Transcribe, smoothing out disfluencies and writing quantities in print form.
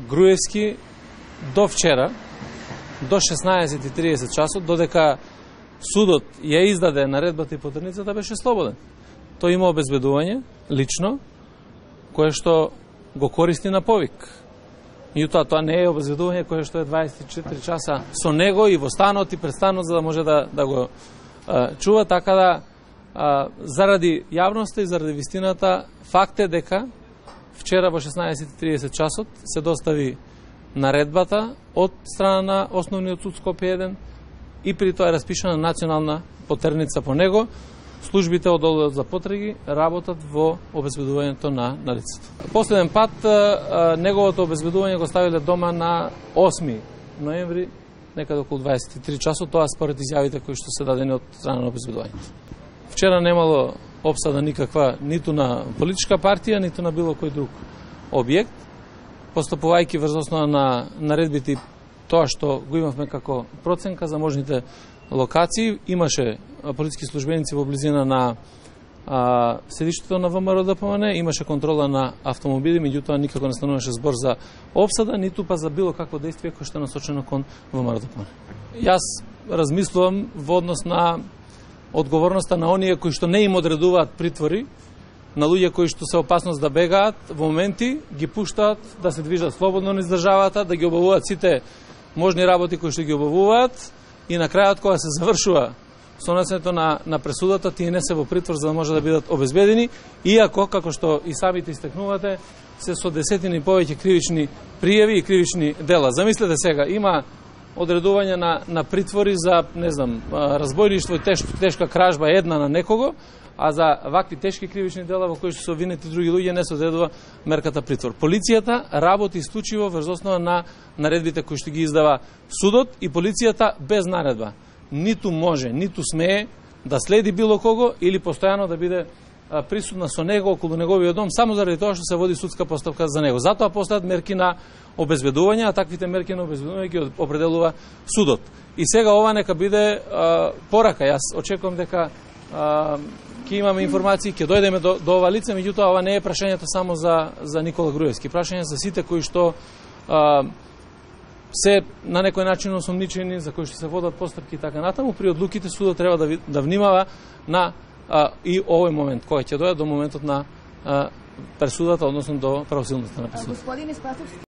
Груевски до вчера, до 16:30 часот, додека судот ја издаде наредбата и потерницата, беше слободен. Тој има обезбедување, лично, кое што го користи на повик. Меѓутоа, тоа не е обезбедување кое што е 24 часа со него и во станот и пред станот, за да може да го чува, така да заради јавноста и заради вистината, факт е дека вчера во 16:30 часот се достави наредбата од страна на Основниот суд Скопје 1 и при тоа е распишана национална потерница по него. Службите од одделот за потраги работат во обезбедувањето на лицето. Последен пат неговото обезбедување го ставиле дома на 8 ноември, некаде околу 23 часот, тоа според изјавите кои што се дадени од страна на обезбедувањето. Вчера немало обсада никаква ниту на политичка партија, ниту на било кој друг објект. Постапувајќи врз основа на наредбите, тоа што го имавме како проценка за можните локации, имаше полициски службеници во близина на седиштето на ВМРО-ДПМН, имаше контрола на автомобили, меѓутоа никако не стануваше збор за обсада, ниту па за било какво действие кој што е насочено кон ВМРО-ДПМН. Јас размислувам во однос на одговорноста на оние кои што не им одредуваат притвори, на луѓе кои што се опасност да бегаат, во моменти ги пуштаат да се движат слободно низ државата, да ги обавуваат сите можни работи кои што ги обавуваат и на крајот кога се завршува сонесето на пресудата, тие не се во притвор за да може да бидат обезбедени, иако, како што и самите истакнувате, се со десетини повеќе кривични пријави и кривични дела. Замислете сега, има одредување на притвори за, не знам, разбојништво и тешка кражба една на некого, а за вакви тешки кривични дела во кои што се обвинети други луѓе не се одредува мерката притвор. Полицијата работи исклучиво врз основа на наредбите кои што ги издава судот и полицијата без наредба ниту може, ниту смее да следи било кого или постојано да биде присутна со него околу неговиот дом само заради тоа што се води судска постапка за него. Затоа постојат мерки на обезбедување, а таквите мерки на обезбедување ги определува судот. И сега ова нека биде порака. Јас очекувам дека ќе имаме информации, ќе дојдеме до ова лице, меѓутоа ова не е прашањето само за Никола Груевски. Прашање за сите кои што се на некој начин осомничени, за кои што се водат постапки и така натаму, при одлуките судот треба да внимава на и овој момент, кој ќе дојде до моментот на пресудата, односно до правосилноста на пресудата.